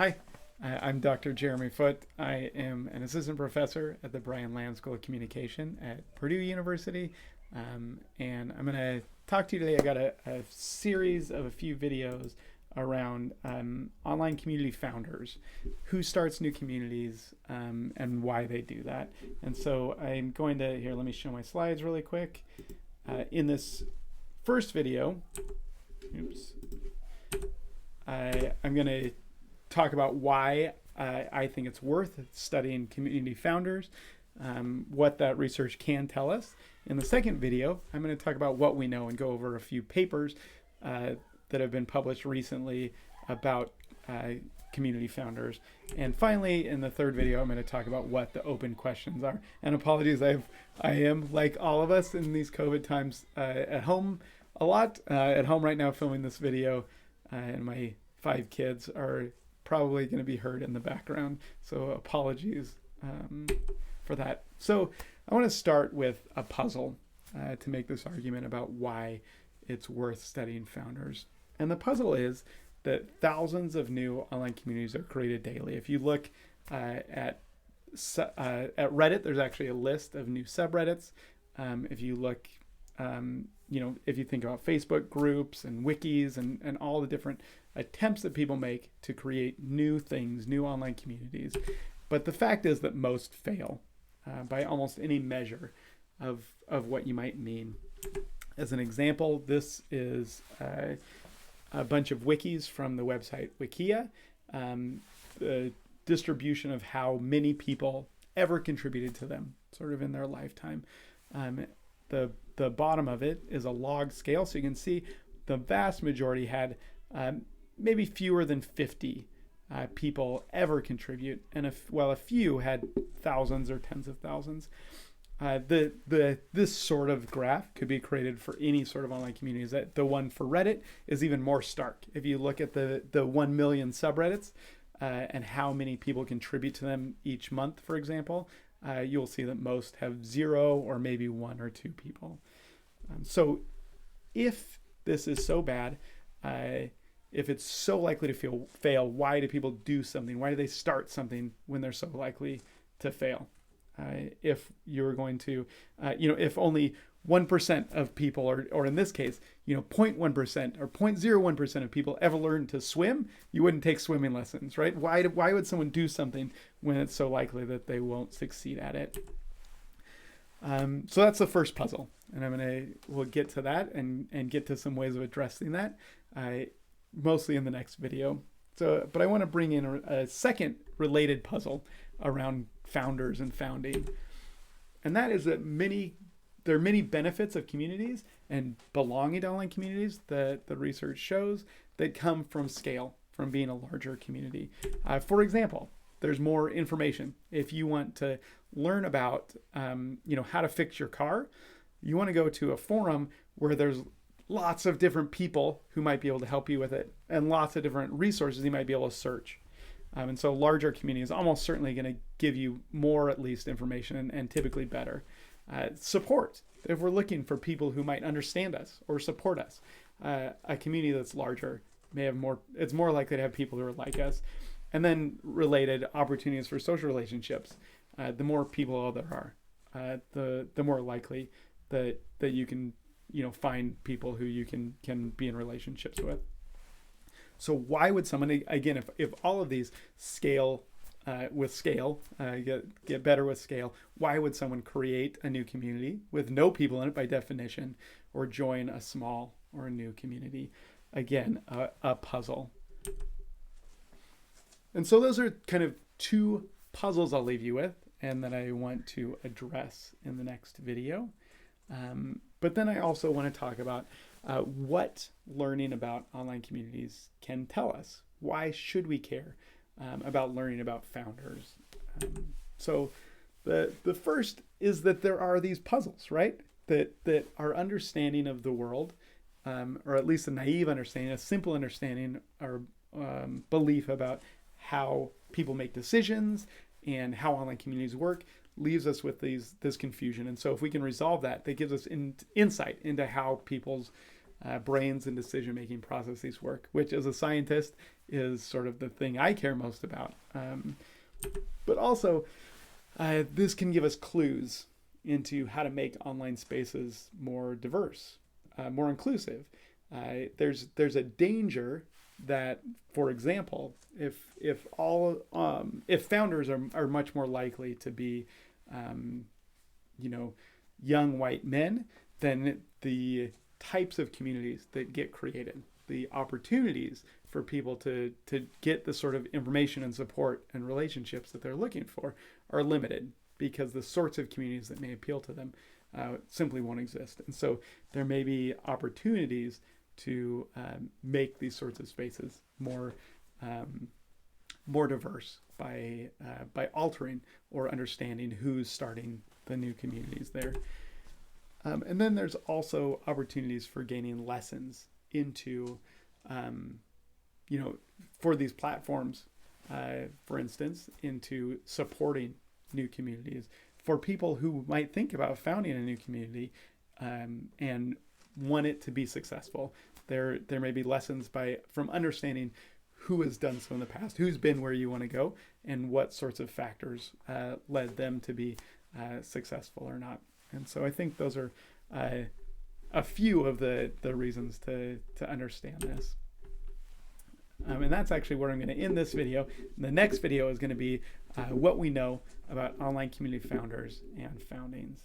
Hi, I'm Dr. Jeremy Foote. I am an assistant professor at the Brian Lamb School of Communication at Purdue University. And I'm going to talk to you today. I got a series of a few videos around online community founders, who starts new communities, and why they do that. And so I'm going to, here, let me show my slides really quick. In this first video, I'm going to talk about why I think it's worth studying community founders, what that research can tell us. In the second video, I'm going to talk about what we know and go over a few papers that have been published recently about community founders. And finally, in the third video, I'm going to talk about what the open questions are. And apologies, I am, like all of us in these COVID times, at home a lot. At home right now filming this video, and my 5 kids are probably going to be heard in the background, so apologies for that. So I want to start with a puzzle to make this argument about why it's worth studying founders. And the puzzle is that thousands of new online communities are created daily. If you look at Reddit, there's actually a list of new subreddits. If you look, if you think about Facebook groups and wikis and all the different attempts that people make to create new things, new online communities. But the fact is that most fail by almost any measure of what you might mean. As an example, this is a bunch of wikis from the website Wikia, the distribution of how many people ever contributed to them, sort of in their lifetime. The bottom of it is a log scale, so you can see the vast majority had maybe fewer than 50 people ever contribute, and a few had thousands or tens of thousands. This sort of graph could be created for any sort of online communities. That the one for Reddit is even more stark. If you look at the 1 million subreddits and how many people contribute to them each month, for example, you'll see that most have 0 or maybe 1 or 2 people. So if this is so bad, if it's so likely to fail, why do people do something? Why do they start something when they're so likely to fail? If you're going to, if only 1% of people, or in this case, 0.1% or 0.01% of people ever learn to swim, you wouldn't take swimming lessons, right? Why would someone do something when it's so likely that they won't succeed at it? So that's the first puzzle, and we'll get to that and get to some ways of addressing that, mostly in the next video. But I want to bring in a second related puzzle around founders and founding, and that is that there are many benefits of communities and belonging to online communities that the research shows that come from scale, from being a larger community. For example, there's more information. If you want to learn about how to fix your car, you want to go to a forum where there's lots of different people who might be able to help you with it, and lots of different resources you might be able to search. And so larger community is almost certainly going to give you more, at least, information, and typically better. Support. If we're looking for people who might understand us or support us, a community that's larger may have more, it's more likely to have people who are like us. And then related opportunities for social relationships. The more people there are, the more likely that you can find people who you can be in relationships with. So why would someone, again, if all of these scale with scale, get better with scale, why would someone create a new community with no people in it by definition, or join a small or a new community? Again, a puzzle. And so those are kind of 2 puzzles I'll leave you with, and that I want to address in the next video. But then I also want to talk about what learning about online communities can tell us. Why should we care about learning about founders? So the first is that there are these puzzles, right? That our understanding of the world, or at least a naive understanding, a simple understanding or belief about how people make decisions and how online communities work, leaves us with this confusion. And so if we can resolve that, that gives us insight into how people's brains and decision-making processes work, which as a scientist is sort of the thing I care most about. But also, this can give us clues into how to make online spaces more diverse, more inclusive. There's a danger that, for example, if founders are much more likely to be, young white men, then the types of communities that get created, the opportunities for people to get the sort of information and support and relationships that they're looking for are limited, because the sorts of communities that may appeal to them simply won't exist. And so there may be opportunities to make these sorts of spaces more diverse by altering or understanding who's starting the new communities there. And then there's also opportunities for gaining lessons into, for these platforms, for instance, into supporting new communities. For people who might think about founding a new community and want it to be successful, there may be lessons from understanding who has done so in the past, who's been where you want to go, and what sorts of factors led them to be successful or not. And so I think those are a few of the reasons to understand this. And that's actually where I'm going to end this video. The next video is going to be what we know about online community founders and foundings.